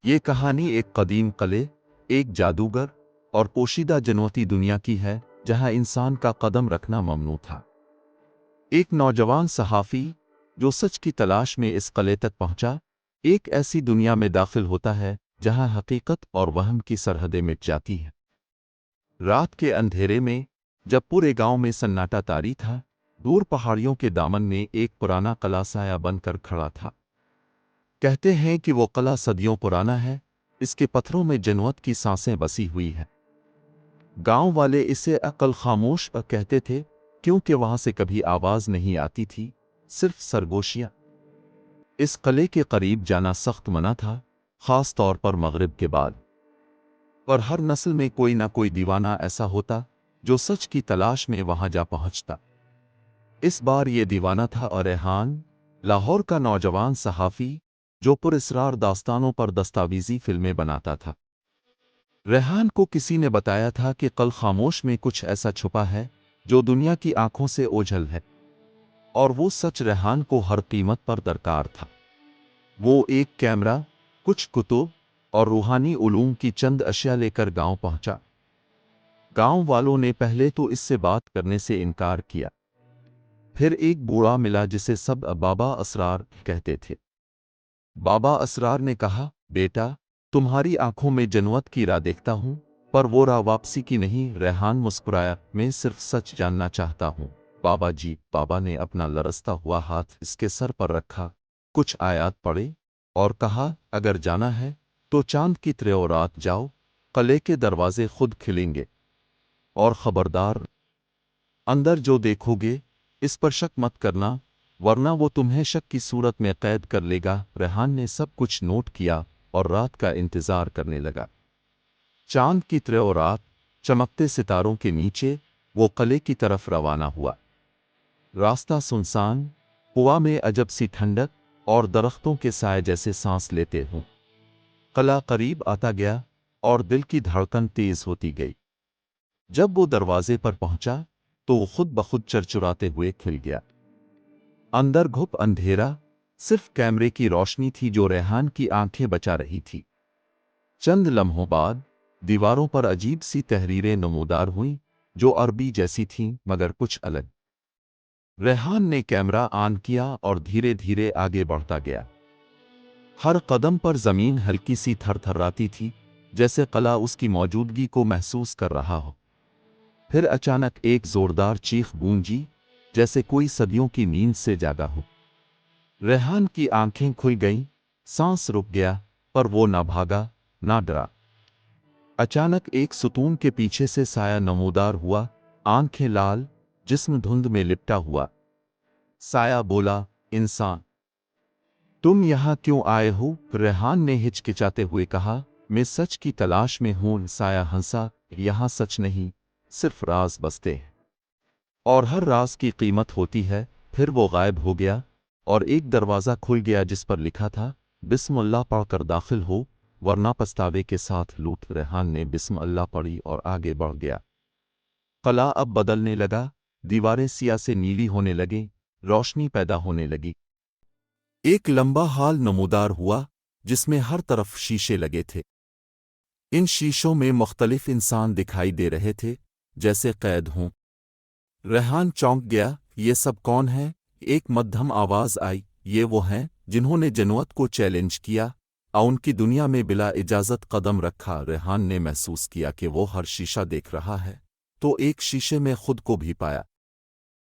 یہ کہانی ایک قدیم قلعے، ایک جادوگر اور پوشیدہ جنوتی دنیا کی ہے جہاں انسان کا قدم رکھنا ممنوع تھا۔ ایک نوجوان صحافی جو سچ کی تلاش میں اس قلعے تک پہنچا، ایک ایسی دنیا میں داخل ہوتا ہے جہاں حقیقت اور وہم کی سرحدیں مٹ جاتی ہیں۔ رات کے اندھیرے میں جب پورے گاؤں میں سناٹا طاری تھا، دور پہاڑیوں کے دامن میں ایک پرانا قلعہ سایہ بن کر کھڑا تھا۔ کہتے ہیں کہ وہ قلعہ صدیوں پرانا ہے، اس کے پتھروں میں جنوت کی سانسیں بسی ہوئی ہیں۔ گاؤں والے اسے عقل خاموش کہتے تھے کیونکہ وہاں سے کبھی آواز نہیں آتی تھی، صرف سرگوشیاں۔ اس قلعے کے قریب جانا سخت منع تھا، خاص طور پر مغرب کے بعد، اور ہر نسل میں کوئی نہ کوئی دیوانہ ایسا ہوتا جو سچ کی تلاش میں وہاں جا پہنچتا۔ اس بار یہ دیوانہ تھا ریحان، لاہور کا نوجوان صحافی جو پراسرار داستانوں پر دستاویزی فلمیں بناتا تھا۔ ریحان کو کسی نے بتایا تھا کہ قلعہ خاموش میں کچھ ایسا چھپا ہے جو دنیا کی آنکھوں سے اوجھل ہے، اور وہ سچ ریحان کو ہر قیمت پر درکار تھا۔ وہ ایک کیمرہ، کچھ کتب اور روحانی علوم کی چند اشیاء لے کر گاؤں پہنچا۔ گاؤں والوں نے پہلے تو اس سے بات کرنے سے انکار کیا، پھر ایک بوڑھا ملا جسے سب بابا اسرار کہتے تھے۔ بابا اسرار نے کہا، بیٹا، تمہاری آنکھوں میں جنوت کی راہ دیکھتا ہوں، پر وہ راہ واپسی کی نہیں۔ ریحان مسکرایا، میں صرف سچ جاننا چاہتا ہوں بابا جی۔ بابا نے اپنا لرزتا ہوا ہاتھ اس کے سر پر رکھا، کچھ آیات پڑھے اور کہا، اگر جانا ہے تو چاند کی طرح رات جاؤ، قلعے کے دروازے خود کھلیں گے، اور خبردار، اندر جو دیکھو گے اس پر شک مت کرنا، ورنہ وہ تمہیں شک کی صورت میں قید کر لے گا۔ ریحان نے سب کچھ نوٹ کیا اور رات کا انتظار کرنے لگا۔ چاند کی طرح رات، چمکتے ستاروں کے نیچے وہ قلعے کی طرف روانہ ہوا۔ راستہ سنسان، ہوا میں عجب سی ٹھنڈک، اور درختوں کے سائے جیسے سانس لیتے ہوں۔ قلعہ قریب آتا گیا اور دل کی دھڑکن تیز ہوتی گئی۔ جب وہ دروازے پر پہنچا تو وہ خود بخود چرچراتے ہوئے کھل گیا۔ اندر گھپ اندھیرا، صرف کیمرے کی روشنی تھی جو ریحان کی آنکھیں بچا رہی تھی۔ چند لمحوں بعد دیواروں پر عجیب سی تحریریں نمودار ہوئیں جو عربی جیسی تھیں مگر کچھ الگ۔ ریحان نے کیمرہ آن کیا اور دھیرے دھیرے آگے بڑھتا گیا۔ ہر قدم پر زمین ہلکی سی تھر تھراتی تھی، جیسے قلعہ اس کی موجودگی کو محسوس کر رہا ہو۔ پھر اچانک ایک زوردار چیخ گونجی، جیسے کوئی صدیوں کی نیند سے جاگا ہو۔ ریحان کی آنکھیں کھل گئیں، سانس رک گیا، پر وہ نہ بھاگا نہ ڈرا۔ اچانک ایک ستون کے پیچھے سے سایہ نمودار ہوا، آنکھیں لال، جسم دھند میں لپٹا ہوا۔ سایہ بولا، انسان، تم یہاں کیوں آئے ہو؟ ریحان نے ہچکچاتے ہوئے کہا، میں سچ کی تلاش میں ہوں۔ سایہ ہنسا، یہاں سچ نہیں، صرف راز بستے ہیں، اور ہر راز کی قیمت ہوتی ہے۔ پھر وہ غائب ہو گیا اور ایک دروازہ کھل گیا جس پر لکھا تھا، بسم اللہ پڑھ کر داخل ہو ورنہ پچھتاوے کے ساتھ لوٹ۔ ریحان نے بسم اللہ پڑھی اور آگے بڑھ گیا۔ قلعہ اب بدلنے لگا، دیواریں سیاہ سے نیلی ہونے لگیں، روشنی پیدا ہونے لگی۔ ایک لمبا ہال نمودار ہوا جس میں ہر طرف شیشے لگے تھے۔ ان شیشوں میں مختلف انسان دکھائی دے رہے تھے، جیسے قید ہوں۔ ریحان چونک گیا، یہ سب کون ہیں؟ ایک مدھم آواز آئی، یہ وہ ہیں جنہوں نے جنوت کو چیلنج کیا اور ان کی دنیا میں بلا اجازت قدم رکھا۔ ریحان نے محسوس کیا کہ وہ ہر شیشہ دیکھ رہا ہے، تو ایک شیشے میں خود کو بھی پایا۔